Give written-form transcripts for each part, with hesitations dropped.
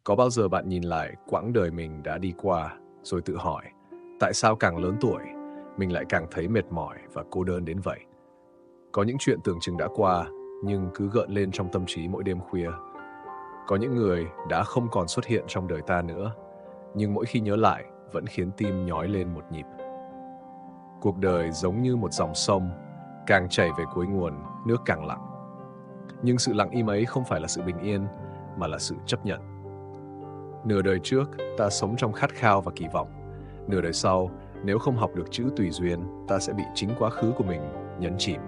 Có bao giờ bạn nhìn lại quãng đời mình đã đi qua rồi tự hỏi tại sao càng lớn tuổi mình lại càng thấy mệt mỏi và cô đơn đến vậy? Có những chuyện tưởng chừng đã qua nhưng cứ gợn lên trong tâm trí mỗi đêm khuya. Có những người đã không còn xuất hiện trong đời ta nữa, nhưng mỗi khi nhớ lại vẫn khiến tim nhói lên một nhịp. Cuộc đời giống như một dòng sông, càng chảy về cuối nguồn, nước càng lặng. Nhưng sự lặng im ấy không phải là sự bình yên, mà là sự chấp nhận. Nửa đời trước, ta sống trong khát khao và kỳ vọng. Nửa đời sau, nếu không học được chữ tùy duyên, ta sẽ bị chính quá khứ của mình nhấn chìm.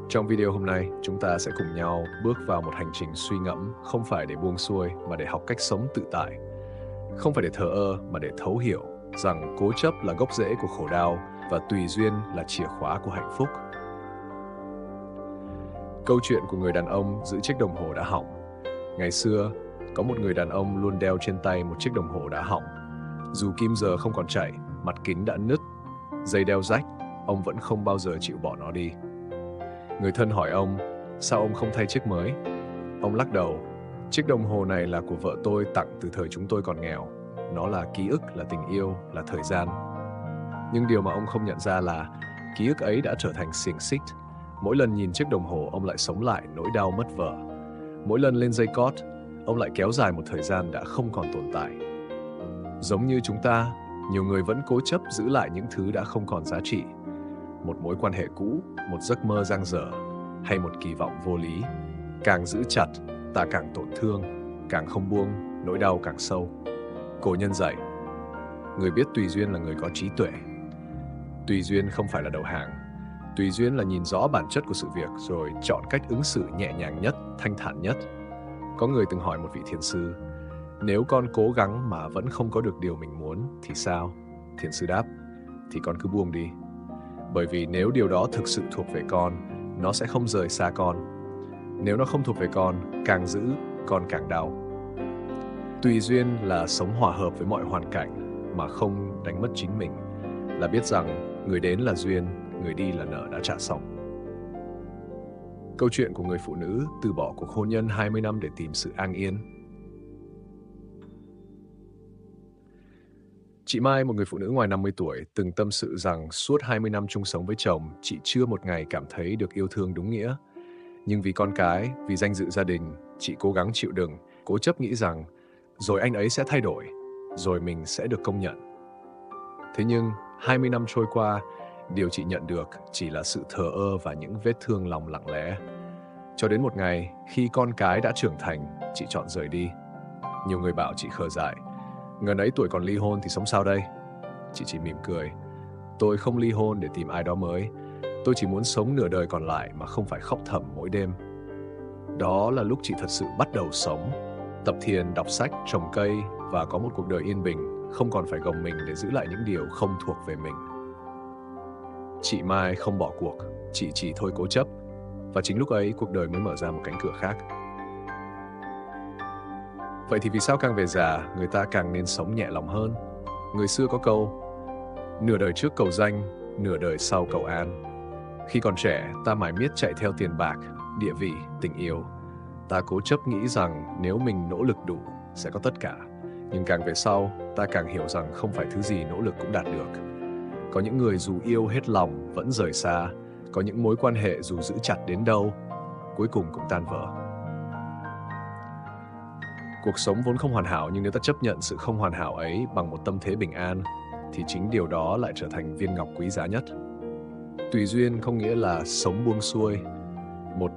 Trong video hôm nay, chúng ta sẽ cùng nhau bước vào một hành trình suy ngẫm, không phải để buông xuôi mà để học cách sống tự tại. Không phải để thờ ơ mà để thấu hiểu rằng cố chấp là gốc rễ của khổ đau và tùy duyên là chìa khóa của hạnh phúc. Câu chuyện của người đàn ông giữ chiếc đồng hồ đã hỏng. Ngày xưa, có một người đàn ông luôn đeo trên tay một chiếc đồng hồ đã hỏng. Dù kim giờ không còn chạy, mặt kính đã nứt, dây đeo rách, ông vẫn không bao giờ chịu bỏ nó đi. Người thân hỏi ông, sao ông không thay chiếc mới? Ông lắc đầu, chiếc đồng hồ này là của vợ tôi tặng từ thời chúng tôi còn nghèo. Nó là ký ức, là tình yêu, là thời gian. Nhưng điều mà ông không nhận ra là ký ức ấy đã trở thành xiềng xích. Mỗi lần nhìn chiếc đồng hồ, ông lại sống lại nỗi đau mất vợ. Mỗi lần lên dây cót, ông lại kéo dài một thời gian đã không còn tồn tại. Giống như chúng ta, nhiều người vẫn cố chấp giữ lại những thứ đã không còn giá trị. Một mối quan hệ cũ, một giấc mơ dang dở, hay một kỳ vọng vô lý. Càng giữ chặt, ta càng tổn thương, càng không buông, nỗi đau càng sâu. Cổ nhân dạy, người biết tùy duyên là người có trí tuệ. Tùy duyên không phải là đầu hàng. Tùy duyên là nhìn rõ bản chất của sự việc rồi chọn cách ứng xử nhẹ nhàng nhất, thanh thản nhất. Có người từng hỏi một vị thiền sư, nếu con cố gắng mà vẫn không có được điều mình muốn thì sao? Thiền sư đáp, thì con cứ buông đi. Bởi vì nếu điều đó thực sự thuộc về con, nó sẽ không rời xa con. Nếu nó không thuộc về con, càng giữ, con càng đau. Tùy duyên là sống hòa hợp với mọi hoàn cảnh mà không đánh mất chính mình, là biết rằng người đến là duyên, người đi là nợ đã trả xong. Câu chuyện của người phụ nữ từ bỏ cuộc hôn nhân 20 năm để tìm sự an yên. Chị Mai, một người phụ nữ ngoài 50 tuổi, từng tâm sự rằng suốt 20 năm chung sống với chồng, chị chưa một ngày cảm thấy được yêu thương đúng nghĩa. Nhưng vì con cái, vì danh dự gia đình, chị cố gắng chịu đựng, cố chấp nghĩ rằng rồi anh ấy sẽ thay đổi, rồi mình sẽ được công nhận. Thế nhưng, 20 năm trôi qua, điều chị nhận được chỉ là sự thờ ơ và những vết thương lòng lặng lẽ. Cho đến một ngày, khi con cái đã trưởng thành, chị chọn rời đi. Nhiều người bảo chị khờ dại. Ngần ấy tuổi còn ly hôn thì sống sao đây? Chị chỉ mỉm cười. Tôi không ly hôn để tìm ai đó mới. Tôi chỉ muốn sống nửa đời còn lại mà không phải khóc thầm mỗi đêm. Đó là lúc chị thật sự bắt đầu sống. Tập thiền, đọc sách, trồng cây và có một cuộc đời yên bình, không còn phải gồng mình để giữ lại những điều không thuộc về mình. Chị Mai không bỏ cuộc, chị chỉ thôi cố chấp. Và chính lúc ấy cuộc đời mới mở ra một cánh cửa khác. Vậy thì vì sao càng về già, người ta càng nên sống nhẹ lòng hơn? Người xưa có câu, nửa đời trước cầu danh, nửa đời sau cầu an. Khi còn trẻ, ta mải miết chạy theo tiền bạc, địa vị, tình yêu. Ta cố chấp nghĩ rằng nếu mình nỗ lực đủ, sẽ có tất cả. Nhưng càng về sau, ta càng hiểu rằng không phải thứ gì nỗ lực cũng đạt được. Có những người dù yêu hết lòng vẫn rời xa, có những mối quan hệ dù giữ chặt đến đâu, cuối cùng cũng tan vỡ. Cuộc sống vốn không hoàn hảo, nhưng nếu ta chấp nhận sự không hoàn hảo ấy bằng một tâm thế bình an, thì chính điều đó lại trở thành viên ngọc quý giá nhất. Tùy duyên không nghĩa là sống buông xuôi. Một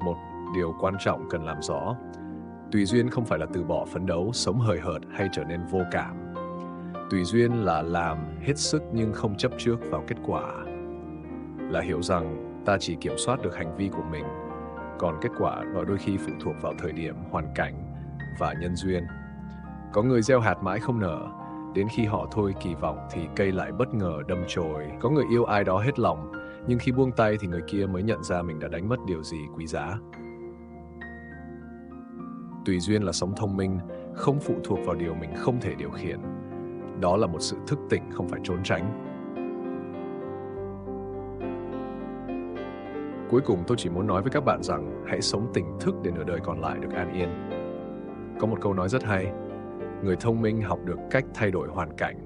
điều quan trọng cần làm rõ. Tùy duyên không phải là từ bỏ phấn đấu, sống hời hợt hay trở nên vô cảm. Tùy duyên là làm hết sức nhưng không chấp trước vào kết quả. Là hiểu rằng ta chỉ kiểm soát được hành vi của mình, còn kết quả đôi khi phụ thuộc vào thời điểm, hoàn cảnh và nhân duyên. Có người gieo hạt mãi không nở, đến khi họ thôi kỳ vọng thì cây lại bất ngờ đâm chồi. Có người yêu ai đó hết lòng, nhưng khi buông tay thì người kia mới nhận ra mình đã đánh mất điều gì quý giá. Tùy duyên là sống thông minh, không phụ thuộc vào điều mình không thể điều khiển. Đó là một sự thức tỉnh, không phải trốn tránh. Cuối cùng tôi chỉ muốn nói với các bạn rằng hãy sống tỉnh thức để nửa đời còn lại được an yên. Có một câu nói rất hay, người thông minh học được cách thay đổi hoàn cảnh,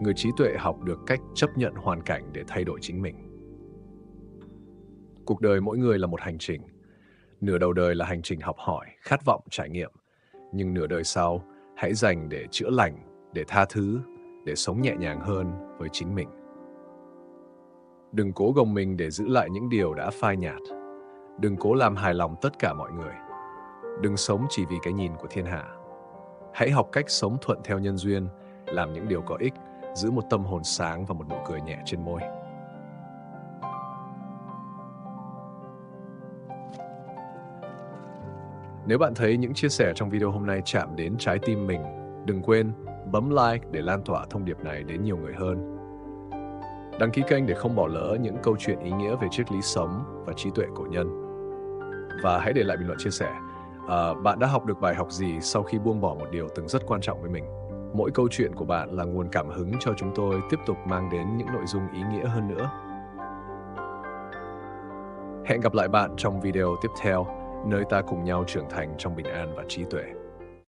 người trí tuệ học được cách chấp nhận hoàn cảnh để thay đổi chính mình. Cuộc đời mỗi người là một hành trình. Nửa đầu đời là hành trình học hỏi, khát vọng trải nghiệm. Nhưng nửa đời sau, hãy dành để chữa lành, để tha thứ, để sống nhẹ nhàng hơn với chính mình. Đừng cố gồng mình để giữ lại những điều đã phai nhạt. Đừng cố làm hài lòng tất cả mọi người. Đừng sống chỉ vì cái nhìn của thiên hạ. Hãy học cách sống thuận theo nhân duyên, làm những điều có ích, giữ một tâm hồn sáng và một nụ cười nhẹ trên môi. Nếu bạn thấy những chia sẻ trong video hôm nay chạm đến trái tim mình, đừng quên bấm like để lan tỏa thông điệp này đến nhiều người hơn. Đăng ký kênh để không bỏ lỡ những câu chuyện ý nghĩa về triết lý sống và trí tuệ cổ nhân. Và hãy để lại bình luận chia sẻ. Bạn đã học được bài học gì sau khi buông bỏ một điều từng rất quan trọng với mình? Mỗi câu chuyện của bạn là nguồn cảm hứng cho chúng tôi tiếp tục mang đến những nội dung ý nghĩa hơn nữa. Hẹn gặp lại bạn trong video tiếp theo, nơi ta cùng nhau trưởng thành trong bình an và trí tuệ.